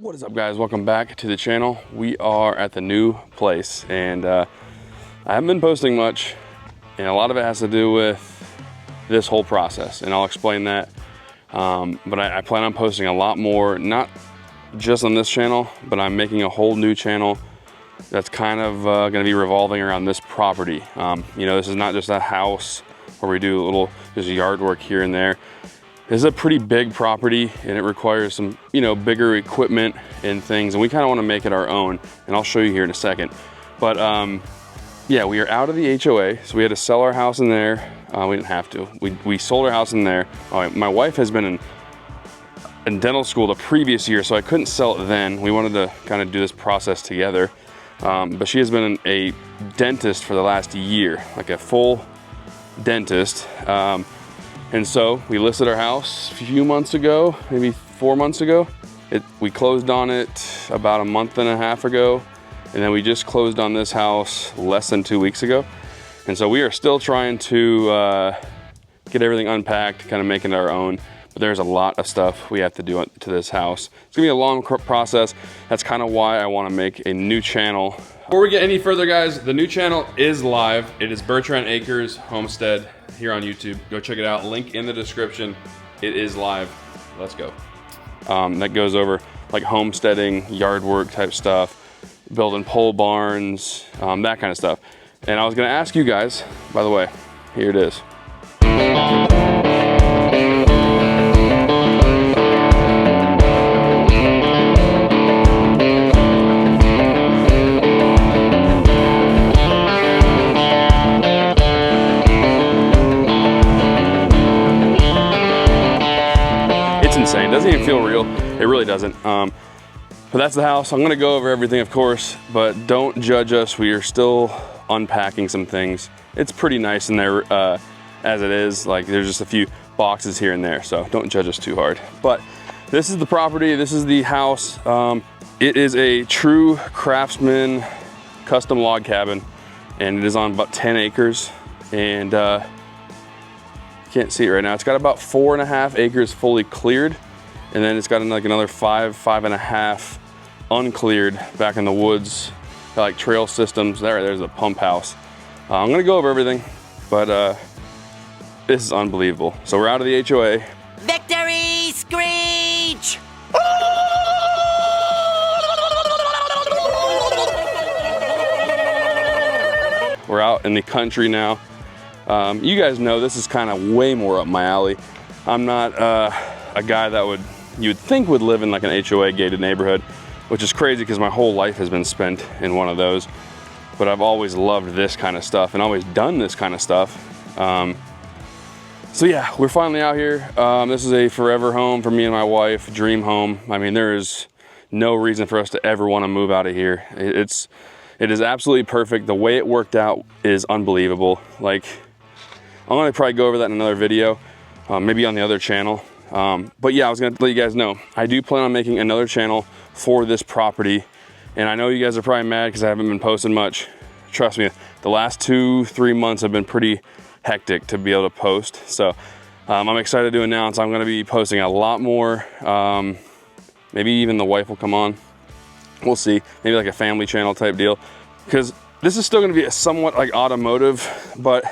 What is up, guys? Welcome back to the channel. We are at the new place, and I haven't been posting much, and a lot of it has to do with this whole process, and I'll explain that. But I plan on posting a lot more, not just on this channel, but I'm making a whole new channel that's kind of going to be revolving around this property. You know, this is not just a house where we do a little just yard work here and there. This is a pretty big property, and it requires some, you know, bigger equipment and things, and we kind of want to make it our own, and I'll show you here in a second. But yeah, we are out of the HOA, so we had to sell our house in there. We didn't have to. We sold our house in there. My wife has been in dental school the previous year, so I couldn't sell it then. We wanted to kind of do this process together. But she has been a dentist for the last year, like a full dentist. And so we listed our house a few months ago, maybe 4 months ago. We closed on it about a month and a half ago. And then we just closed on this house less than 2 weeks ago. And so we are still trying to get everything unpacked, kind of making it our own. But there's a lot of stuff we have to do to this house. It's gonna be a long process. That's kind of why I wanna make a new channel. Before we get any further, guys, the new channel is live. It is Brunt Acres Homestead here on YouTube. Go check it out, link in the description. It is live, let's go. That goes over like homesteading, yard work type stuff, building pole barns, that kind of stuff. And I was gonna ask you guys, by the way, here it is. Insane. Doesn't even feel real. It really doesn't. But that's the house. I'm gonna go over everything, of course, but don't judge us. We are still unpacking some things. It's pretty nice in there as it is. Like, there's just a few boxes here and there, so don't judge us too hard. But this is the property. This is the house. It is a true craftsman custom log cabin, and it is on about 10 acres. And can't see it right now. It's got about 4.5 acres fully cleared, and then it's got like another 5.5 uncleared back in the woods. Got like trail systems. There's the pump house. I'm gonna go over everything, but this is unbelievable. So we're out of the HOA. Victory screech! We're out in the country now. You guys know this is kind of way more up my alley. I'm not a guy that you'd think would live in like an HOA gated neighborhood, which is crazy because my whole life has been spent in one of those. But I've always loved this kind of stuff and always done this kind of stuff. So yeah, we're finally out here. This is a forever home for me and my wife, dream home. I mean, there is no reason for us to ever want to move out of here. It is absolutely perfect. The way it worked out is unbelievable. Like, I'm gonna probably go over that in another video, maybe on the other channel. But yeah, I was gonna let you guys know, I do plan on making another channel for this property. And I know you guys are probably mad because I haven't been posting much. Trust me, the last 2-3 months have been pretty hectic to be able to post. So I'm excited to announce I'm gonna be posting a lot more. Maybe even the wife will come on. We'll see, maybe like a family channel type deal. Because this is still gonna be somewhat like automotive, but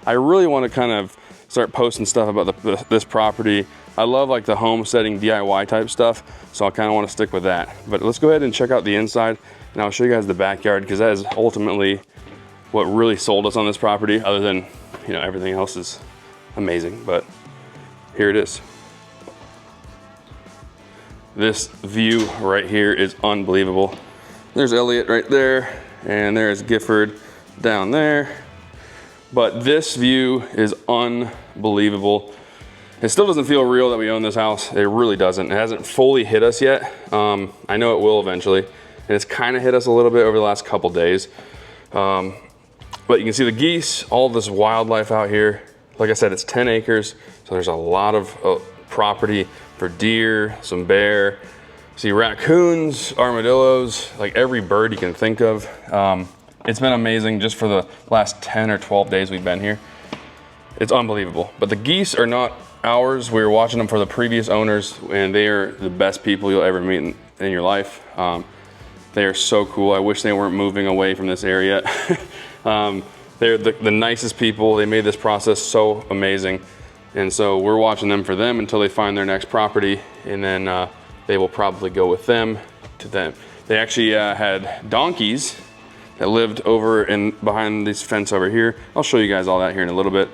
I really want to kind of start posting stuff about this property. I love like the homesteading DIY type stuff, so I kind of want to stick with that. But let's go ahead and check out the inside, and I'll show you guys the backyard, because that is ultimately what really sold us on this property, other than, you know, everything else is amazing. But here it is. This view right here is unbelievable. There's Elliot right there, and there's Gifford down there. But this view is unbelievable. It still doesn't feel real that we own this house. It really doesn't. It hasn't fully hit us yet. I know it will eventually. And it's kind of hit us a little bit over the last couple days. But you can see the geese, all this wildlife out here. Like I said, it's 10 acres. So there's a lot of property for deer, some bear. See raccoons, armadillos, like every bird you can think of. It's been amazing just for the last 10 or 12 days we've been here. It's unbelievable. But the geese are not ours. We were watching them for the previous owners, and they are the best people you'll ever meet in your life. They are so cool. I wish they weren't moving away from this area. They're the nicest people. They made this process so amazing. And so we're watching them for them until they find their next property, and then they will probably go with them to them. They actually had donkeys that lived over behind this fence over here. I'll show you guys all that here in a little bit.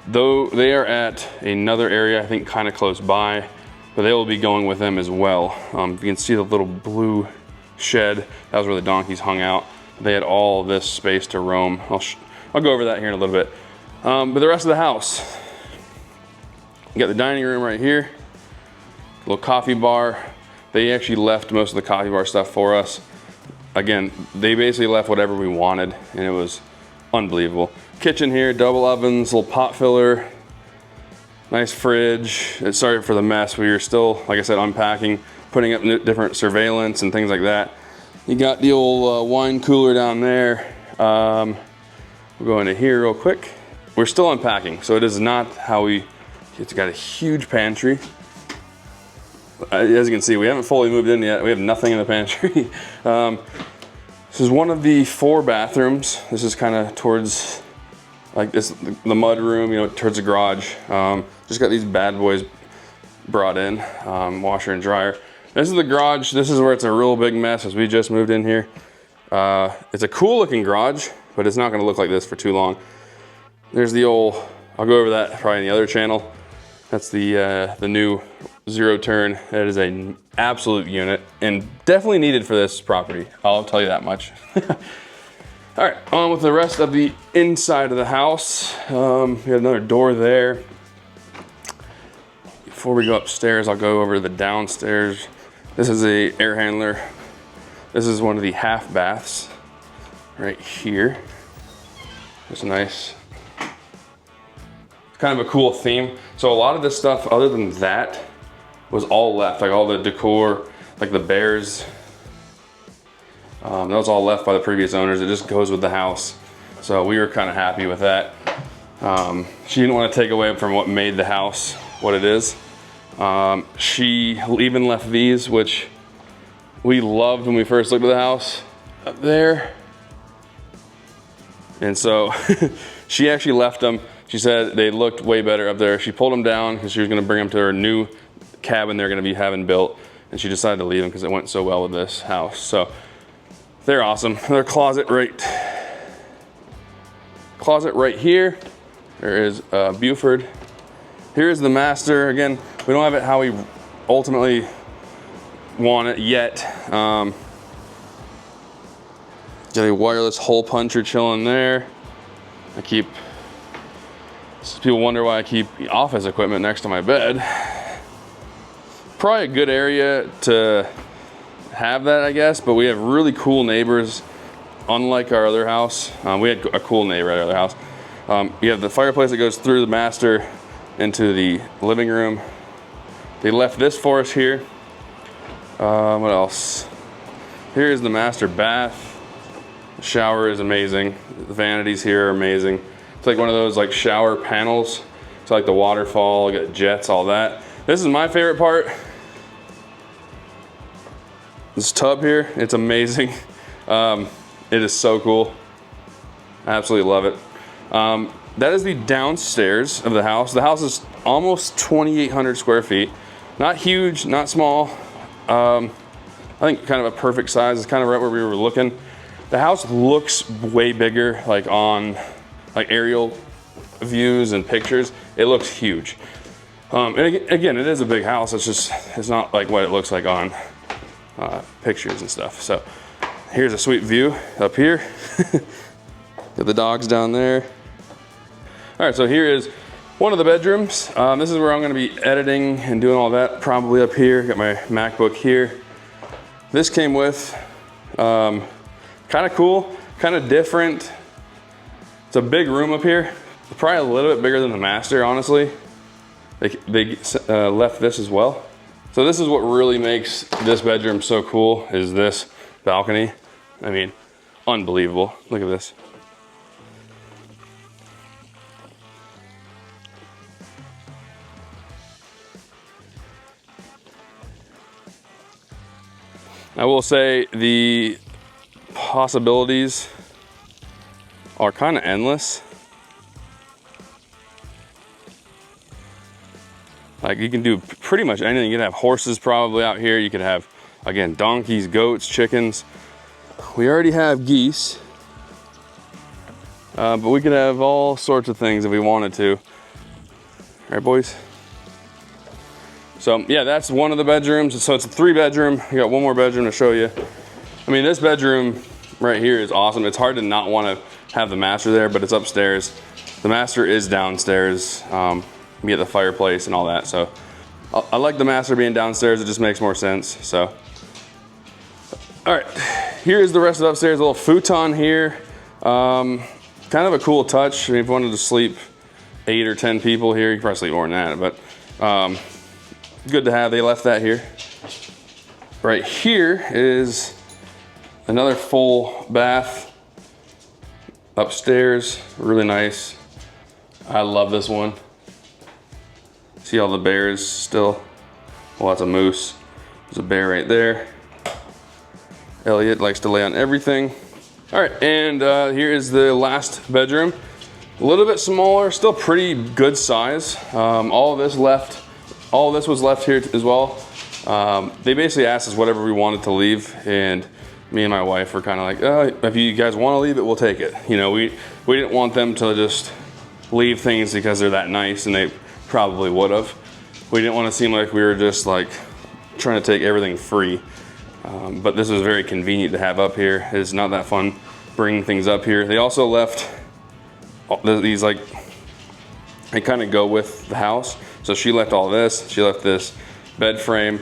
Though they are at another area, I think kind of close by, but they will be going with them as well. You can see the little blue shed. That was where the donkeys hung out. They had all this space to roam. I'll go over that here in a little bit. But the rest of the house, you got the dining room right here, little coffee bar. They actually left most of the coffee bar stuff for us. Again, they basically left whatever we wanted, and it was unbelievable. Kitchen here, double ovens, little pot filler, nice fridge. Sorry for the mess. We were still, like I said, unpacking, putting up different surveillance and things like that. You got the old wine cooler down there. We'll go into here real quick. We're still unpacking, so it is not how it's got a huge pantry. As you can see, we haven't fully moved in yet. We have nothing in the pantry. This is one of the 4 bathrooms. This is kind of towards like this, the mud room, you know, towards the garage. Just got these bad boys brought in, washer and dryer. This is the garage. This is where it's a real big mess as we just moved in here. It's a cool looking garage, but it's not gonna look like this for too long. There's the old, I'll go over that probably in the other channel. That's the new 0-turn. It is an absolute unit and definitely needed for this property. I'll tell you that much. All right, on with the rest of the inside of the house. We have another door there. Before we go upstairs, I'll go over to the downstairs. This is a air handler. This is one of the half baths right here. It's nice. Kind of a cool theme. So a lot of this stuff, other than that, was all left. Like all the decor, like the bears, that was all left by the previous owners. It just goes with the house. So we were kind of happy with that. She didn't want to take away from what made the house what it is. She even left these, which we loved when we first looked at the house, up there. And so she actually left them. She said they looked way better up there. She pulled them down because she was going to bring them to her new cabin they're going to be having built, and she decided to leave them because it went so well with this house. So they're awesome. Their closet right here. There is Buford. Here's the master. Again, we don't have it how we ultimately want it yet. Got a wireless hole puncher chilling there. People wonder why I keep office equipment next to my bed. Probably a good area to have that, I guess, but we have really cool neighbors, unlike our other house. We had a cool neighbor at our other house. You have the fireplace that goes through the master into the living room. They left this for us here. What else? Here's the master bath. The shower is amazing. The vanities here are amazing. It's like one of those like shower panels. It's like the waterfall, got jets, all that. This is my favorite part. This tub here, it's amazing. It is so cool. I absolutely love it. That is the downstairs of the house. The house is almost 2,800 square feet. Not huge, not small. I think kind of a perfect size. It's kind of right where we were looking. The house looks way bigger, like on aerial views and pictures. It looks huge. And again, it is a big house. It's not like what it looks like on pictures and stuff. So here's a sweet view up here. Got the dogs down there. All right, so here is one of the bedrooms. This is where I'm gonna be editing and doing all that, probably up here. Got my MacBook here. This came with, kind of cool, kind of different. It's a big room up here. Probably a little bit bigger than the master, honestly. They left this as well. So this is what really makes this bedroom so cool, is this balcony. I mean, unbelievable. Look at this. I will say the possibilities are kind of endless. Like, you can do pretty much anything. You can have horses probably out here. You could have, again, donkeys, goats, chickens. We already have geese, but we could have all sorts of things if we wanted to. All right, boys? So yeah, that's one of the bedrooms. So it's a 3-bedroom. We got one more bedroom to show you. I mean, this bedroom right here is awesome. It's hard to not want to have the master there, but it's upstairs. The master is downstairs. We get the fireplace and all that. So I like the master being downstairs. It just makes more sense. So, all right, here is the rest of upstairs. A little futon here. Kind of a cool touch. I mean, if you wanted to sleep 8 or 10 people here, you could probably sleep more than that, but good to have. They left that here. Right here is another full bath upstairs. Really nice. I love this one. See all the bears still? Lots of moose. There's a bear right there. Elliot likes to lay on everything. All right, and here is the last bedroom. A little bit smaller, still pretty good size. All of this was left here as well. They basically asked us whatever we wanted to leave, and me and my wife were kind of like, oh, if you guys want to leave it, we'll take it. You know, we didn't want them to just leave things because they're that nice, and they probably would have. We didn't want to seem like we were just like trying to take everything free. But this was very convenient to have up here. It's not that fun bringing things up here. They also left these, like, they kind of go with the house. So she left all this. She left this bed frame.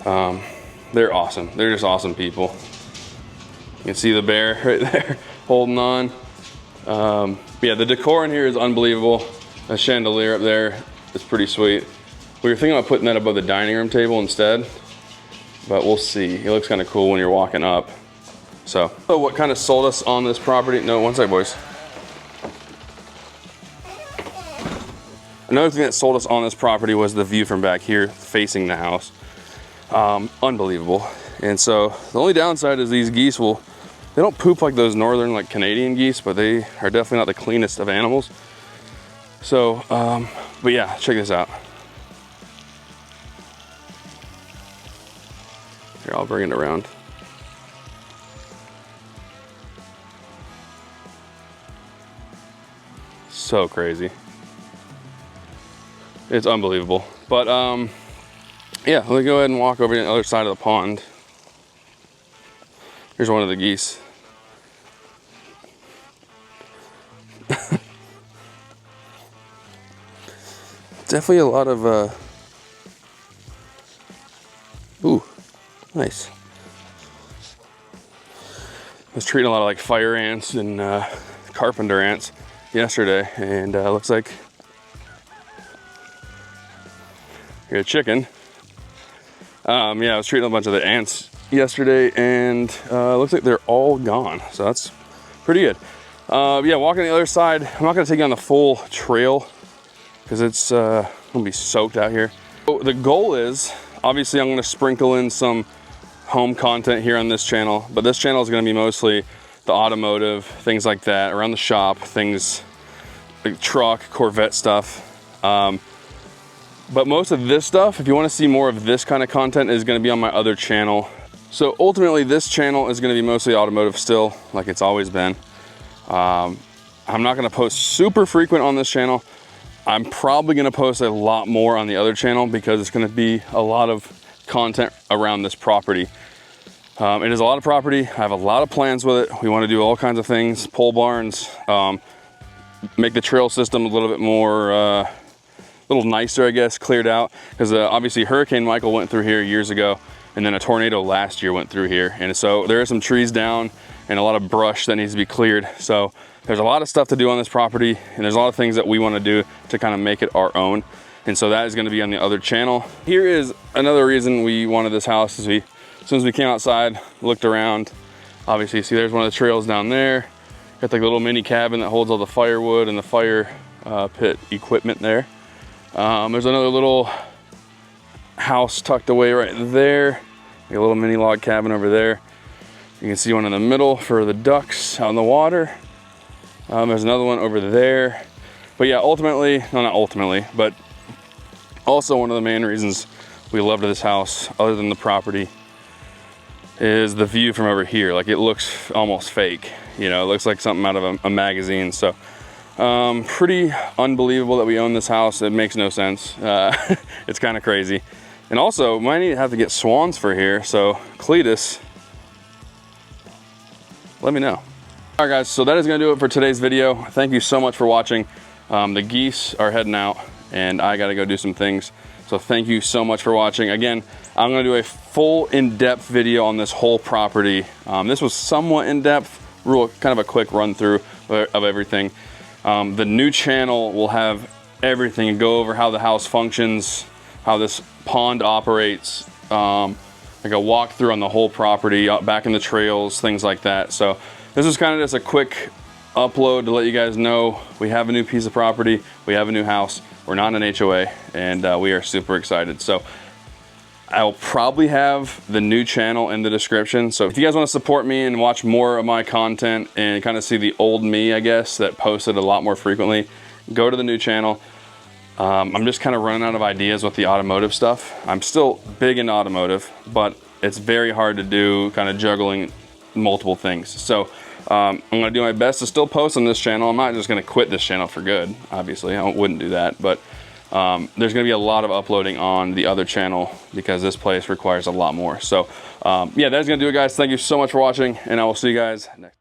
They're awesome. They're just awesome people. You can see the bear right there holding on. Yeah, the decor in here is unbelievable. A chandelier up there is pretty sweet. We were thinking about putting that above the dining room table instead, but we'll see. It looks kind of cool when you're walking up. So what kind of sold us on this property? No, one sec, boys. Another thing that sold us on this property was the view from back here facing the house. Unbelievable. And so the only downside is these geese they don't poop like those northern, like Canadian geese, but they are definitely not the cleanest of animals. So, but yeah, check this out. Here, I'll bring it around. So crazy. It's unbelievable. But yeah, let me go ahead and walk over to the other side of the pond. Here's one of the geese. Definitely a lot of ooh, nice. I was treating a lot of like fire ants and carpenter ants yesterday, and looks like here's a chicken. Yeah, I was treating a bunch of the ants yesterday, and looks like they're all gone, so that's pretty good. Yeah, walking the other side, I'm not gonna take you on the full trail because it's gonna be soaked out here. So the goal is, obviously I'm gonna sprinkle in some home content here on this channel, but this channel is gonna be mostly the automotive, things like that, around the shop, things like truck, Corvette stuff. But most of this stuff, if you wanna see more of this kind of content, is gonna be on my other channel. So ultimately this channel is gonna be mostly automotive still, like it's always been. I'm not gonna post super frequent on this channel. I'm probably gonna post a lot more on the other channel because it's gonna be a lot of content around this property. It is a lot of property. I have a lot of plans with it. We wanna do all kinds of things, pole barns, make the trail system a little bit more, a little nicer, I guess, cleared out. Because obviously Hurricane Michael went through here years ago, and then a tornado last year went through here. And so there are some trees down and a lot of brush that needs to be cleared. So there's a lot of stuff to do on this property, and there's a lot of things that we want to do to kind of make it our own. And so that is going to be on the other channel. Here is another reason we wanted this house. Is as soon as we came outside, looked around, obviously see there's one of the trails down there. Got like a little mini cabin that holds all the firewood and the fire pit equipment there. There's another little house tucked away right there. a little mini log cabin over there. You can see one in the middle for the ducks out in the water. There's another one over there. But yeah, ultimately, no, not ultimately, but also one of the main reasons we loved this house, other than the property, is the view from over here. Like, it looks almost fake. You know, it looks like something out of a magazine. So pretty unbelievable that we own this house. It makes no sense. It's kind of crazy. And also, might have to get swans for here. So Cletus, let me know. All right, guys, so that is gonna do it for today's video. Thank you so much for watching. The geese are heading out and I gotta go do some things. So thank you so much for watching. Again, I'm gonna do a full in-depth video on this whole property. This was somewhat in-depth, kind of a quick run through of everything. The new channel will have everything and go over how the house functions, how this pond operates, like a walkthrough on the whole property, back in the trails, things like that. So this is kind of just a quick upload to let you guys know we have a new piece of property, we have a new house, we're not an HOA, and we are super excited. So I'll probably have the new channel in the description. So if you guys want to support me and watch more of my content and kind of see the old me, I guess, that posted a lot more frequently, go to the new channel. I'm just kind of running out of ideas with the automotive stuff. I'm still big in automotive, but it's very hard to do, kind of juggling multiple things. So I'm gonna do my best to still post on this channel. I'm not just gonna quit this channel for good, obviously. I wouldn't do that, but there's gonna be a lot of uploading on the other channel because this place requires a lot more. So yeah, that's gonna do it, guys. Thank you so much for watching, and I will see you guys next.